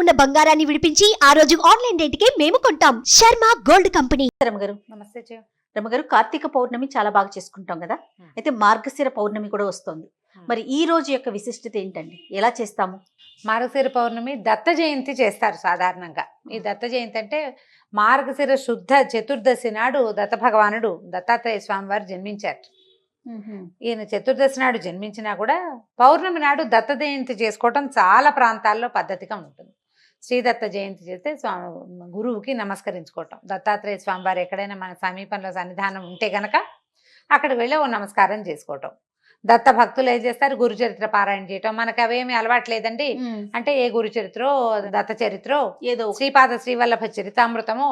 ఉన్న బంగారాన్ని విడిపించి ఆ రోజు ఆన్లైన్ రేటుకే మేము కొంటాం. Sharma gold company. రమగారు నమస్తే. రమగారు, కార్తీక పౌర్ణమి చాలా బాగా చేసుకుంటాం కదా, అయితే మార్గశిర పౌర్ణమి కూడా వస్తుంది. మరి ఈ రోజు యొక్క విశిష్టత ఏంటండి? ఎలా చేస్తాము? మార్గశిర పౌర్ణమి దత్త జయంతి చేస్తారు సాధారణంగా. ఈ దత్త జయంతి అంటే మార్గశిర శుద్ధ చతుర్దశి నాడు దత్త భగవానుడు దత్తాత్రేయ స్వామి వారు జన్మించారు. ఈయన చతుర్దశి నాడు జన్మించినా కూడా పౌర్ణమి నాడు దత్త జయంతి చేసుకోవటం చాలా ప్రాంతాల్లో పద్ధతిగా ఉంటుంది. శ్రీదత్త జయంతి చేస్తే గురువుకి నమస్కరించుకోవటం. దత్తాత్రేయ స్వామి వారు ఎక్కడైనా మన సమీపంలో సన్నిధానం ఉంటే గనక అక్కడికి వెళ్ళి ఓ నమస్కారం చేసుకోవటం. దత్త భక్తులు ఏం చేస్తారు, గురు చరిత్ర పారాయణ చేయటం. మనకు అవేమి అలవాటు లేదండి. అంటే ఏ గురు చరిత్రో దత్త చరిత్రో ఏదో శ్రీపాద శ్రీవల్లభ చరితామృతమో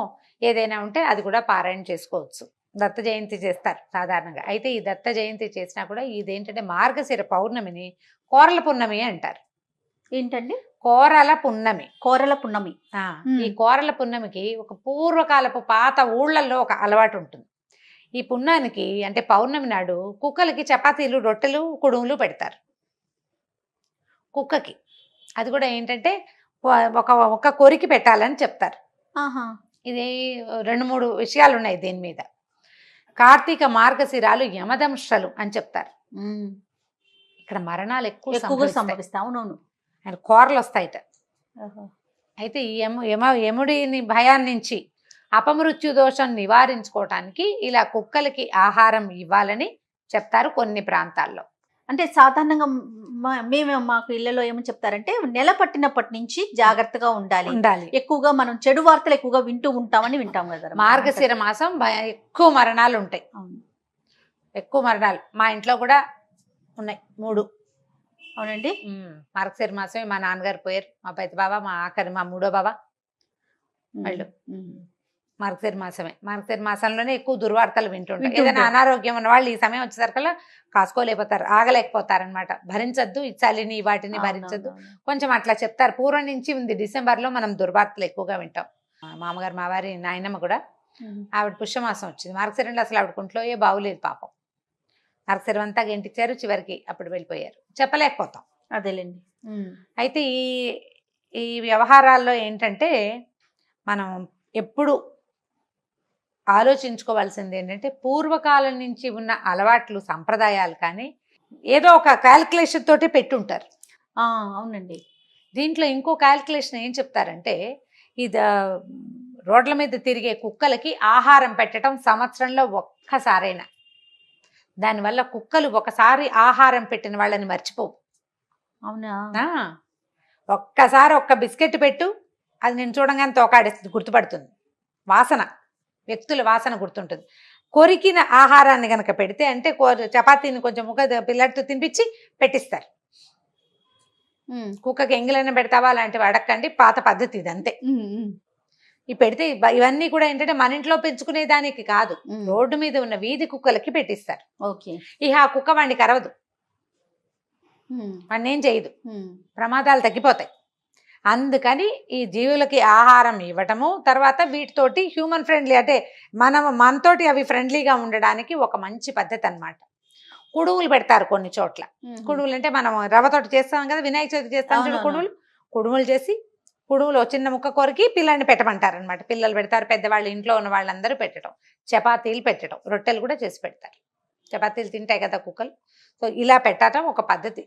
ఏదైనా ఉంటే అది కూడా పారాయణ చేసుకోవచ్చు. దత్త జయంతి చేస్తారు సాధారణంగా. అయితే ఈ దత్త జయంతి చేసినా కూడా ఇదేంటంటే మార్గశిర పౌర్ణమిని కోరల పున్నమి అంటారు. ఏంటండి? కోరల పున్నమి. కోరల పున్నమి. ఈ కోరల పున్నమికి ఒక పూర్వకాలపు పాత ఊళ్ళల్లో ఒక అలవాటు ఉంటుంది. ఈ పున్నానికి అంటే పౌర్ణమి నాడు కుక్కలకి చపాతీలు, రొట్టెలు, కుడుములు పెడతారు కుక్కకి. అది కూడా ఏంటంటే ఒక కొరికి పెట్టాలని చెప్తారు. ఇది 2-3 విషయాలు ఉన్నాయి దీని మీద. కార్తీక మార్గశిరాలు యమదంశలు అని చెప్తారు. ఇక్కడ మరణాలు ఎక్కువగా సంభవిస్తాయి. అవునవును, ఆయన కోరలు వస్తాయిట. అయితే ఈ యముడిని భయాన్ని నుంచి అపమృత్యు దోషం నివారించుకోవటానికి ఇలా కుక్కలకి ఆహారం ఇవ్వాలని చెప్తారు కొన్ని ప్రాంతాల్లో. అంటే సాధారణంగా మాకు ఇళ్లలో ఏమని చెప్తారంటే నెల పట్టినప్పటి నుంచి జాగ్రత్తగా ఉండాలి. ఎక్కువగా మనం చెడు వార్తలు ఎక్కువగా వింటామని వింటాం కదా. మార్గశిర మాసం ఎక్కువ మరణాలు ఉంటాయి. ఎక్కువ మరణాలు మా ఇంట్లో కూడా ఉన్నాయి 3. అవునండి. మార్గశిర మాసమే మా నాన్నగారు పోయారు. మా పెద్ద బావ, మా ఆఖరి మా 3వ బావ వాళ్ళు మార్గశిర మాసమే. మార్గశిర మాసంలోనే ఎక్కువ దుర్వార్తలు వింటుంటారు. ఏదైనా అనారోగ్యం ఉన్న వాళ్ళు ఈ సమయం వచ్చేసరికల్లా కాసుకోలేకపోతారు, ఆగలేకపోతారనమాట. భరించద్దు, ఈ చలిని వాటిని భరించద్దు, కొంచెం అట్లా చెప్తారు. పూర్వం నుంచి ఉంది. డిసెంబర్లో మనం దుర్వార్తలు ఎక్కువగా వింటాం. మామగారు, మా వారి నాయనమ్మ కూడా ఆవిడ పుష్యమాసం వచ్చింది. మార్గశిరంలో అసలు ఆవిడ కుంట్లో బాగులేదు పాపం. మార్గశిరం అంతా గెంటిచ్చారు, చివరికి అప్పుడు వెళ్ళిపోయారు. చెప్పలేకపోతాం. అదేలేండి. అయితే ఈ వ్యవహారాల్లో ఏంటంటే మనం ఎప్పుడు ఆలోచించుకోవాల్సింది ఏంటంటే పూర్వకాలం నుంచి ఉన్న అలవాట్లు, సంప్రదాయాలు కానీ ఏదో ఒక క్యాల్కులేషన్ తోటి పెట్టుంటారు. అవునండి. దీంట్లో ఇంకో క్యాల్కులేషన్ ఏం చెప్తారంటే ఇది రోడ్ల మీద తిరిగే కుక్కలకి ఆహారం పెట్టడం సంవత్సరంలో ఒక్కసారైనా. దానివల్ల కుక్కలు ఒకసారి ఆహారం పెట్టిన వాళ్ళని మర్చిపోవు. అవునా? ఒక్కసారి ఒక్క బిస్కెట్ పెట్టు, అది నేను చూడంగానే తోకాడేస్తుంది, గుర్తుపడుతుంది. వాసన, వ్యక్తుల వాసన గుర్తుంటుంది. కొరికిన ఆహారాన్ని కనుక పెడితే అంటే చపాతీని కొంచెం పిల్లడితో తినిపించి పెట్టిస్తారు. కుక్కకి ఎంగిలైనా పెడతావా అలాంటివి అడక్కండి, పాత పద్ధతి ఇది అంతే. ఈ పెడితే ఇవన్నీ కూడా ఏంటంటే మన ఇంట్లో పెంచుకునే దానికి కాదు, రోడ్డు మీద ఉన్న వీధి కుక్కలకి పెట్టిస్తారు. ఇక ఆ కుక్క వాడికి అరవదు, వాడిని ఏం చేయదు, ప్రమాదాలు తగ్గిపోతాయి. అందుకని ఈ జీవులకి ఆహారం ఇవ్వటము, తర్వాత వీటితోటి హ్యూమన్ ఫ్రెండ్లీ అంటే మనతోటి అవి ఫ్రెండ్లీగా ఉండడానికి ఒక మంచి పద్ధతి అన్నమాట. కుడుములు పెడతారు కొన్ని చోట్ల. కుడుములు అంటే మనం రవ్వతోటి చేస్తాం కదా, వినాయక చవితి చేస్తాం చూడు, కుడుములు చేసి కుడుములో చిన్న ముక్క కొరికి పిల్లల్ని పెట్టమంటారు అనమాట. పిల్లలు పెడతారు, పెద్దవాళ్ళు ఇంట్లో ఉన్న వాళ్ళందరూ పెట్టడం, చపాతీలు పెట్టడం, రొట్టెలు కూడా చేసి పెడతారు. చపాతీలు తింటాయి కదా కుక్కలు. సో ఇలా పెట్టడం ఒక పద్ధతి.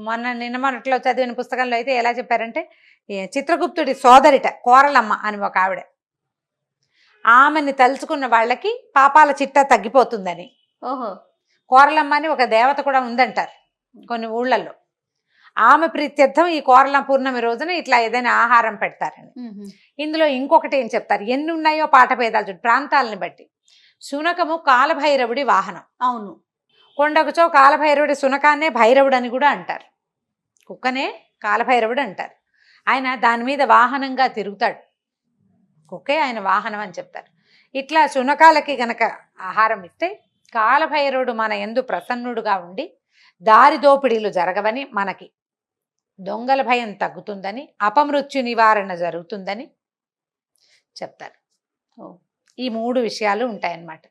మొన్నట్లో చదివిన పుస్తకంలో అయితే ఎలా చెప్పారంటే చిత్రగుప్తుడి సోదరిట కోరలమ్మ అని ఒక ఆవిడ, ఆమెని తలుచుకున్న వాళ్ళకి పాపాల చిట్టా తగ్గిపోతుందని. కోరలమ్మ అని ఒక దేవత కూడా ఉందంటారు కొన్ని ఊళ్ళల్లో. ఆమె ప్రీత్యర్థం ఈ కోరల పూర్ణమి రోజున ఇట్లా ఏదైనా ఆహారం పెడతారని. ఇందులో ఇంకొకటి ఏం చెప్తారు, ఎన్ని ఉన్నాయో పాఠభేదాలు చూడు ప్రాంతాలని బట్టి. శునకము కాలభైరవుడి వాహనం. అవును. కొండకుచో కాలభైరవుడి శునకాన్నే భైరవుడు అని కూడా అంటారు. కుక్కనే కాలభైరవుడు అంటారు. ఆయన దాని మీద వాహనంగా తిరుగుతాడు, కుక్కే ఆయన వాహనం అని చెప్తారు. ఇట్లా శునకాలకి గనక ఆహారం ఇస్తే కాలభైరవుడు మన యందు ప్రసన్నుడుగా ఉండి దారి దోపిడీలు జరగవని, మనకి దొంగల భయం తగ్గుతుందని, అపమృత్యు నివారణ జరుగుతుందని చెప్తారు. ఈ 3 విషయాలు ఉంటాయన్నమాట.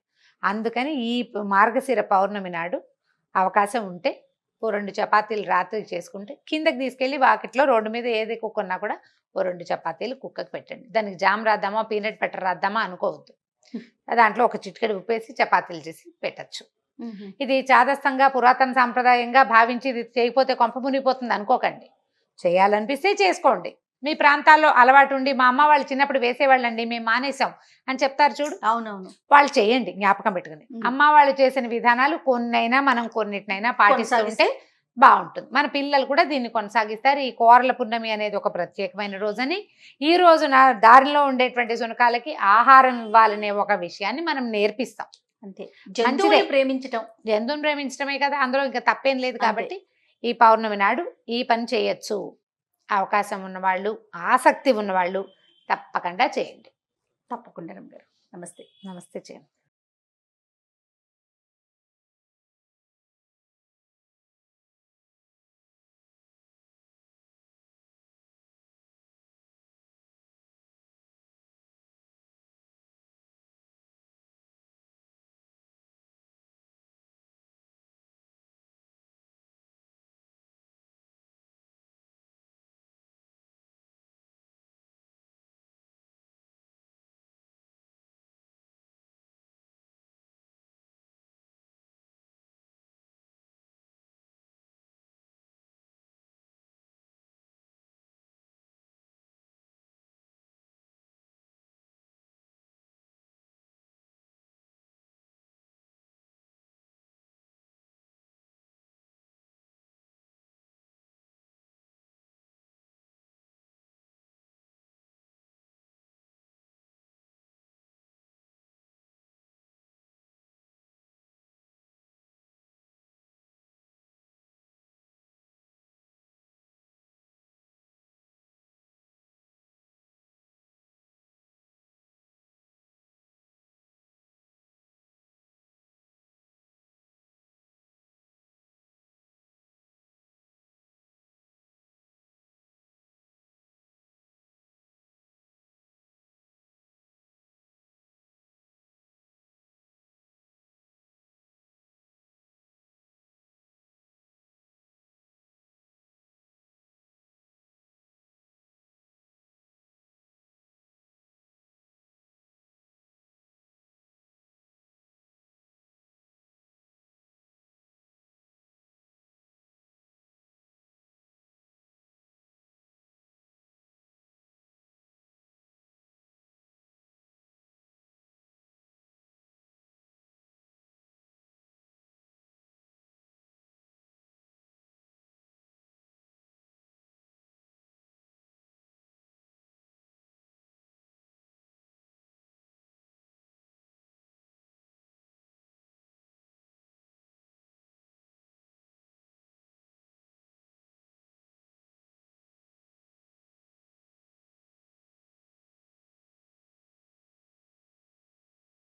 అందుకని ఈ మార్గశిర పౌర్ణమి నాడు అవకాశం ఉంటే 2 చపాతీలు రాత్రి చేసుకుంటే కిందకి తీసుకెళ్ళి వాకిట్లో రోడ్డు మీద ఏది కుక్కున్నా కూడా ఓ 2 చపాతీలు కుక్కకి పెట్టండి. దానికి జామ్ రాద్దామా పీనట్ బటర్ రాద్దామా అనుకోవద్దు. దాంట్లో ఒక చిటికెడు ఉప్పేసి చపాతీలు చేసి పెట్టచ్చు. ఇది చాదస్తంగా పురాతన సాంప్రదాయంగా భావించి ఇది చేయకపోతే కొంప మునిగిపోతుంది అనుకోకండి. చేయాలనిపిస్తే చేసుకోండి. మీ ప్రాంతాల్లో అలవాటు ఉండి మా అమ్మ వాళ్ళు చిన్నప్పుడు వేసేవాళ్ళండి మేము మానేసాం అని చెప్తారు చూడు, అవునవును, వాళ్ళు చేయండి జ్ఞాపకం పెట్టుకుని. అమ్మ వాళ్ళు చేసిన విధానాలు కొన్నైనా మనం కొన్నిటినైనా పాటిస్తుంటే బాగుంటుంది. మన పిల్లలు కూడా దీన్ని కొనసాగిస్తారు. ఈ కోరల పున్నమి అనేది ఒక ప్రత్యేకమైన రోజని, ఈ రోజున దారిలో ఉండేటువంటి శునకాలకి ఆహారం ఇవ్వాలనే ఒక విషయాన్ని మనం నేర్పిస్తాం. అంతే, జంతువుని ప్రేమించటం, జంతువుని ప్రేమించడమే కదా, అందులో ఇంకా తప్పేం లేదు. కాబట్టి ఈ పౌర్ణమి నాడు ఈ పని చేయొచ్చు. అవకాశం ఉన్నవాళ్ళు, ఆసక్తి ఉన్నవాళ్ళు తప్పకుండా చేయండి. తప్పకుండా రమ్య గారు. నమస్తే. నమస్తే చేయండి.